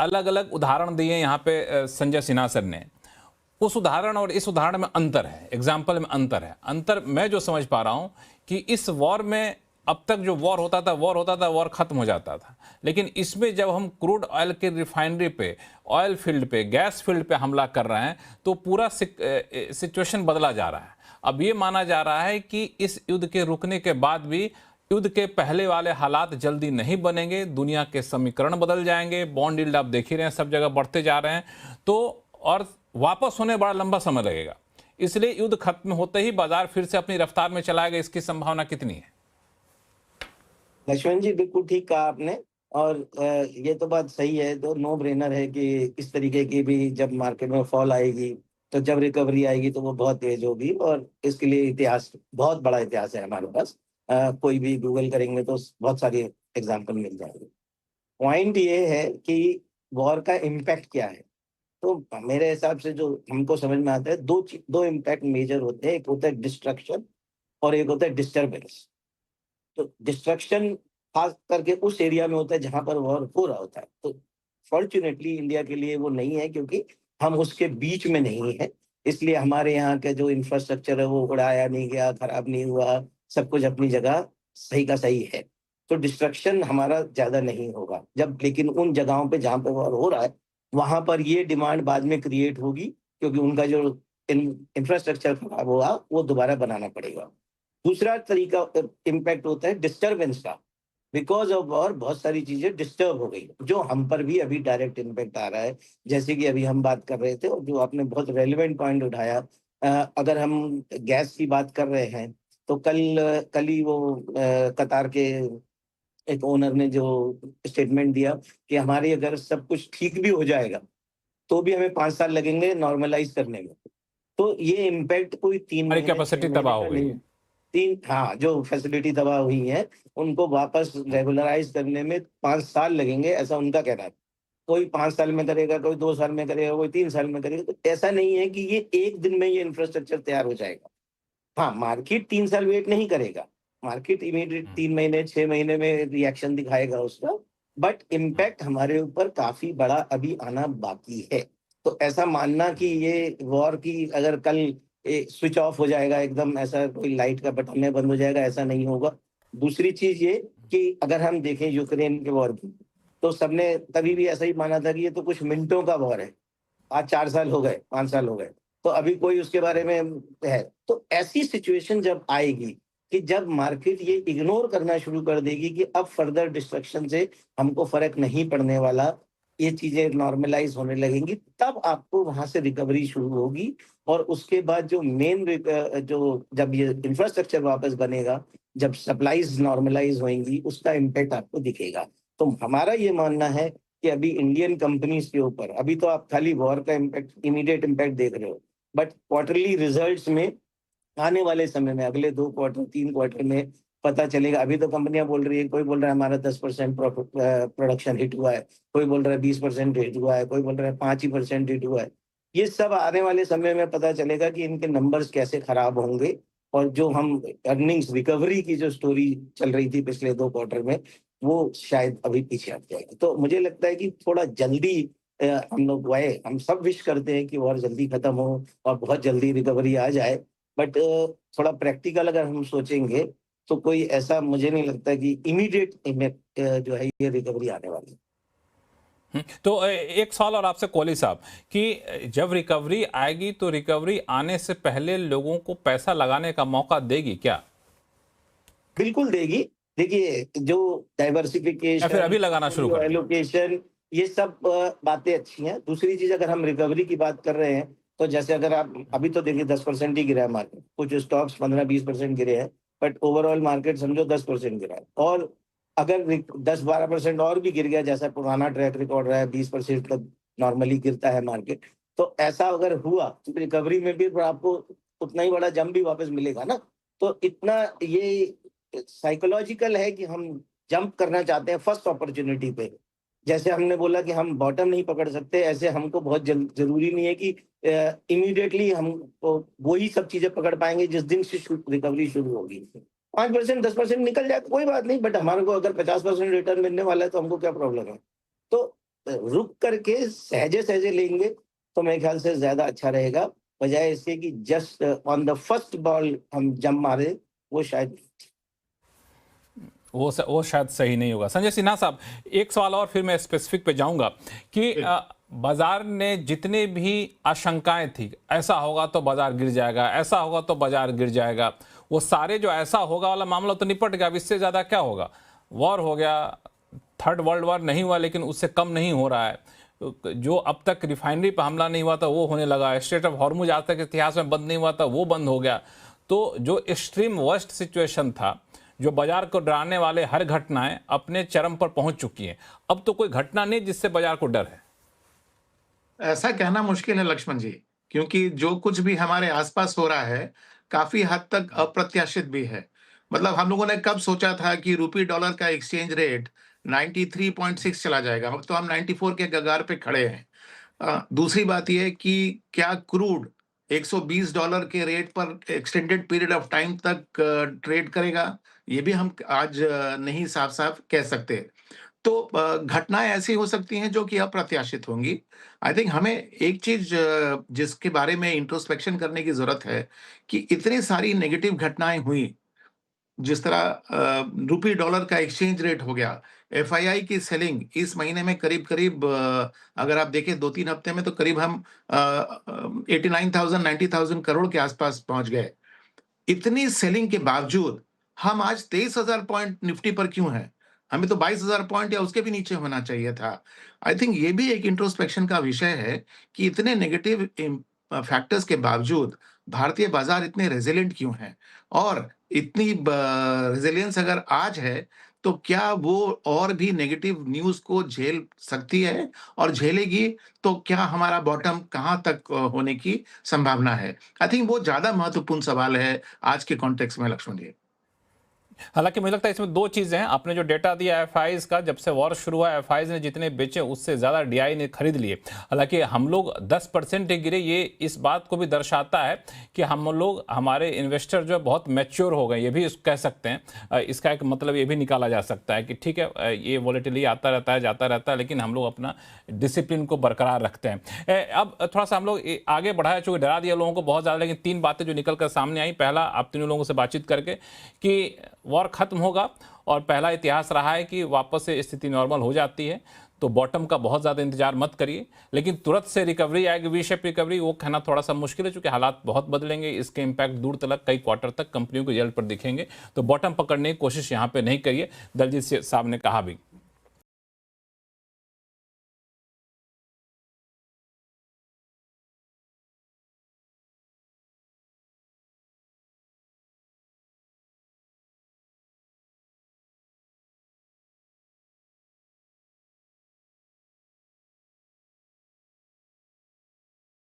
अलग अलग उदाहरण दिए यहाँ पे संजय सिन्हा सर ने। उस उदाहरण और इस उदाहरण में अंतर है, एग्जाम्पल में अंतर है। अंतर मैं जो समझ पा रहा हूं कि इस वॉर में अब तक जो वॉर होता था वॉर खत्म हो जाता था, लेकिन इसमें जब हम क्रूड ऑयल के रिफाइनरी पे, ऑयल फील्ड पे, गैस फील्ड पे हमला कर रहे हैं तो पूरा सिचुएशन बदला जा रहा है। अब ये माना जा रहा है कि इस युद्ध के रुकने के बाद भी युद्ध के पहले वाले हालात जल्दी नहीं बनेंगे, दुनिया के समीकरण बदल जाएंगे, बॉन्ड यील्ड आप देख ही रहे हैं सब जगह बढ़ते जा रहे हैं, तो और वापस होने बड़ा लंबा समय लगेगा। इसलिए युद्ध खत्म होते ही बाजार फिर से अपनी रफ्तार में चलाएगा, इसकी संभावना कितनी है? लक्ष्मण जी, बिल्कुल ठीक कहा आपने। और ये तो बात सही है, तो नो ब्रेनर है कि इस तरीके की भी जब मार्केट में फॉल आएगी तो जब रिकवरी आएगी तो वो बहुत तेज होगी, और इसके लिए इतिहास, बहुत बड़ा इतिहास है हमारे पास। कोई भी गूगल करेंगे तो बहुत सारी एग्जाम्पल मिल जाएंगे। पॉइंट ये है कि वॉर का इम्पैक्ट क्या है। तो मेरे हिसाब से जो हमको समझ में आता है, दो इम्पैक्ट मेजर होते हैं। एक होता है डिस्ट्रक्शन और एक होता है डिस्टर्बेंस। तो डिस्ट्रक्शन खास करके उस एरिया में होता है जहां पर वॉर हो रहा होता है। तो फॉर्चुनेटली इंडिया के लिए वो नहीं है, क्योंकि हम उसके बीच में नहीं है। इसलिए हमारे यहाँ के जो इंफ्रास्ट्रक्चर है वो उड़ाया नहीं गया, खराब नहीं हुआ, सब कुछ अपनी जगह सही का सही है। तो डिस्ट्रक्शन हमारा ज्यादा नहीं होगा जब, लेकिन उन जगहों पे जहाँ पे वॉर हो रहा है वहां पर ये डिमांड बाद में क्रिएट होगी, क्योंकि उनका जो इंफ्रास्ट्रक्चर खराब हुआ वो दोबारा बनाना पड़ेगा। दूसरा तरीका इम्पैक्ट होता है डिस्टर्बेंस का। बिकॉज ऑफ वॉर बहुत सारी चीजें डिस्टर्ब हो गई, जो हम पर भी अभी डायरेक्ट इम्पैक्ट आ रहा है। जैसे कि अभी हम बात कर रहे थे और जो आपने बहुत रेलिवेंट पॉइंट उठाया, अगर हम गैस की बात कर रहे हैं तो कल ही वो कतार के एक ओनर ने जो स्टेटमेंट दिया कि हमारे अगर सब कुछ ठीक भी हो जाएगा तो भी हमें 5 साल लगेंगे नॉर्मलाइज करने में। तो ये इम्पैक्ट कोई 3 महीने 6 कैपेसिटी महीने तबाह का हो गई नहीं। है। हाँ, जो फैसिलिटी तबाह हुई है उनको वापस रेगुलराइज करने में 5 साल लगेंगे, ऐसा उनका कहना है। कोई 5 साल में करेगा, कोई 2 साल में करेगा, कोई 3 साल में करेगा। तो ऐसा नहीं है कि ये एक दिन में ये इंफ्रास्ट्रक्चर तैयार हो जाएगा। हाँ, मार्केट 3 साल वेट नहीं करेगा। मार्केट इमीडिएट 3 महीने 6 महीने में रिएक्शन दिखाएगा उसका। बट इम्पैक्ट हमारे ऊपर काफी बड़ा अभी आना बाकी है। तो ऐसा मानना कि ये वॉर की अगर कल स्विच ऑफ हो जाएगा एकदम, ऐसा कोई लाइट का बटन में बंद हो जाएगा, ऐसा नहीं होगा। दूसरी चीज ये कि अगर हम देखें यूक्रेन के वॉर की, तो सबने तभी भी ऐसा ही माना था कि ये तो कुछ मिनटों का वॉर है। आज 4 साल हो गए, 5 साल हो गए, तो अभी कोई उसके बारे में है। तो ऐसी सिचुएशन जब आएगी कि जब मार्केट ये इग्नोर करना शुरू कर देगी कि अब फर्दर डिस्ट्रक्शन से हमको फर्क नहीं पड़ने वाला, ये चीजें नॉर्मलाइज होने लगेंगी, तब आपको वहां से रिकवरी शुरू होगी। और उसके बाद जो मेन जो जब ये इंफ्रास्ट्रक्चर वापस बनेगा, जब सप्लाईज नॉर्मलाइज होंगी, उसका इम्पैक्ट आपको दिखेगा। तो हमारा ये मानना है कि अभी इंडियन कंपनीज के ऊपर, अभी तो आप खाली वॉर का इम्पैक्ट, इमीडिएट इम्पैक्ट देख रहे हो, बट क्वार्टरली रिजल्ट्स में आने वाले समय में, अगले 2 क्वार्टर 3 क्वार्टर में पता चलेगा। अभी तो कंपनियां बोल रही है, कोई बोल रहा है हमारा 10% प्रोडक्शन हिट हुआ है, कोई बोल रहा है 20% हिट हुआ है, कोई बोल रहा है 5% हिट हुआ है। ये सब आने वाले समय में पता चलेगा कि इनके नंबर्स कैसे खराब होंगे। और जो हम अर्निंग्स रिकवरी की जो स्टोरी चल रही थी पिछले 2 क्वार्टर में, वो शायद अभी पीछे हट जाएगी। तो मुझे लगता है कि थोड़ा जल्दी हम लोग वाए, हम सब विश करते हैं कि वॉर जल्दी खत्म हो और बहुत जल्दी रिकवरी आ जाए। बट थोड़ा प्रैक्टिकल अगर हम सोचेंगे तो कोई ऐसा मुझे नहीं लगता कि इमीडिएट इम्पैक्ट जो है ये रिकवरी आने वाली है। तो एक सवाल और आपसे कोहली साहब, कि जब रिकवरी आएगी तो रिकवरी आने से पहले लोगों को पैसा लगाने का मौका देगी क्या? बिल्कुल देगी। देखिए, जो या डाइवर्सिफिकेशन, फिर अभी लगाना शुरू कर दे? एलोकेशन, ये सब बातें अच्छी हैं। दूसरी चीज, अगर हम रिकवरी की बात कर रहे हैं तो जैसे अगर आप अभी तो देखिए 10% ही गिरा है मार्केट, कुछ स्टॉक्स 15-20% गिरे हैं, बट ओवरऑल मार्केट समझो 10% गिरा है। और अगर 10-12% और भी गिर गया, जैसा पुराना ट्रैक रिकॉर्ड रहा है 20% तक नॉर्मली गिरता है मार्केट, तो ऐसा अगर हुआ तो रिकवरी में भी आपको उतना ही बड़ा जंप भी वापस मिलेगा ना। तो इतना ये साइकोलॉजिकल है कि हम जंप करना चाहते हैं फर्स्ट अपॉर्चुनिटी पे। जैसे हमने बोला कि हम बॉटम नहीं पकड़ सकते, ऐसे हमको बहुत जरूरी नहीं है कि इमीडिएटली हम वही सब चीजें पकड़ पाएंगे जिस दिन से रिकवरी शुरू होगी। 5% 10% निकल जाए तो कोई बात नहीं, बट हमारे को अगर 50% रिटर्न मिलने वाला है तो हमको क्या प्रॉब्लम है। तो रुक करके सहजे सहजे लेंगे तो मेरे ख्याल से ज्यादा अच्छा रहेगा, बजाय इसके कि just on the first ball हम जंप मारे, वो शायद वो शायद सही नहीं होगा। संजय सिन्हा साहब, एक सवाल और फिर मैं स्पेसिफिक पे जाऊंगा कि बाजार ने जितने भी आशंकाएं थी, ऐसा होगा तो बाजार गिर जाएगा, ऐसा होगा तो बाजार गिर जाएगा, वो सारे जो ऐसा होगा वाला मामला तो निपट गया। अब इससे ज़्यादा क्या होगा? वॉर हो गया, थर्ड वर्ल्ड वॉर नहीं हुआ लेकिन उससे कम नहीं हो रहा है। जो अब तक रिफाइनरी पर हमला नहीं हुआ था वो होने लगा, स्ट्रेट ऑफ हॉर्मुज आज तक इतिहास में बंद नहीं हुआ था वो बंद हो गया। तो जो एक्सट्रीम वर्स्ट सिचुएशन था, जो बाजार को डराने वाले हर घटनाएं अपने चरम पर पहुंच चुकी हैं। अब तो कोई घटना नहीं जिससे बाजार को डर है। ऐसा कहना मुश्किल है लक्ष्मण जी, क्योंकि जो कुछ भी हमारे आसपास हो रहा है काफी हद तक अप्रत्याशित भी है। मतलब हम लोगों ने कब सोचा था कि रूपी डॉलर का एक्सचेंज रेट 93.6 चला जाएगा, अब तो हम 94 के कगार पे खड़े हैं। दूसरी बात यह है कि क्या क्रूड $120 के रेट पर एक्सटेंडेड पीरियड ऑफ टाइम तक ट्रेड करेगा, ये भी हम आज नहीं साफ साफ कह सकते। तो घटनाएं ऐसी हो सकती हैं जो कि अप्रत्याशित होंगी। आई थिंक हमें एक चीज जिसके बारे में इंट्रोस्पेक्शन करने की जरूरत है कि इतनी सारी नेगेटिव घटनाएं हुई, जिस तरह रूपी डॉलर का एक्सचेंज रेट हो गया, एफआईआई की सेलिंग इस महीने में करीब करीब अगर आप देखें 2-3 हफ्ते में तो करीब हम 89,000 90,000 करोड़ के आसपास पहुंच गए। इतनी सेलिंग के बावजूद हम आज 23,000 पॉइंट निफ्टी पर क्यों हैं? हमें तो 22,000 पॉइंट या उसके भी नीचे होना चाहिए था। आई थिंक ये भी एक इंट्रोस्पेक्शन का विषय है कि इतने नेगेटिव फैक्टर्स के बावजूद भारतीय बाजार इतने रेजिलिएंट क्यों हैं? और इतनी रेजिलियंस अगर आज है तो क्या वो और भी नेगेटिव न्यूज़ को झेल सकती है? और झेलेगी तो क्या हमारा बॉटम कहाँ तक होने की संभावना है? आई थिंक वो ज़्यादा महत्वपूर्ण सवाल है आज के कॉन्टेक्स्ट में लक्ष्मण जी। हालांकि मुझे लगता है इसमें दो चीजें हैं। आपने जो डेटा दिया एफआईज का, जब से वॉर शुरू हुआ एफआईज ने जितने बेचे उससे ज्यादा डीआई ने खरीद लिए। हालांकि हम लोग 10% ही गिरे, ये इस बात को भी दर्शाता है कि हम लोग, हमारे इन्वेस्टर जो है बहुत मैच्योर हो गए, ये भी कह सकते हैं। इसका एक मतलब ये भी निकाला जा सकता है कि ठीक है ये वॉलेटिलिटी आता रहता है जाता रहता है, लेकिन हम लोग अपना डिसिप्लिन को बरकरार रखते हैं। अब थोड़ा सा हम लोग आगे बढ़ाया, चूंकि डरा दिया लोगों को बहुत ज़्यादा, लेकिन 3 बातें जो निकल कर सामने आई। पहला, आप तीनों लोगों से बातचीत करके कि वॉर खत्म होगा और पहला इतिहास रहा है कि वापस से स्थिति नॉर्मल हो जाती है, तो बॉटम का बहुत ज़्यादा इंतजार मत करिए। लेकिन तुरंत से रिकवरी आएगी, वी शेप रिकवरी, वो कहना थोड़ा सा मुश्किल है, चूंकि हालात बहुत बदलेंगे। इसके इम्पैक्ट दूर तक कई क्वार्टर तक कंपनियों के रिजल्ट पर दिखेंगे। तो बॉटम पकड़ने की कोशिश यहाँ पे नहीं करिए, दलजीत साहब ने कहा भी।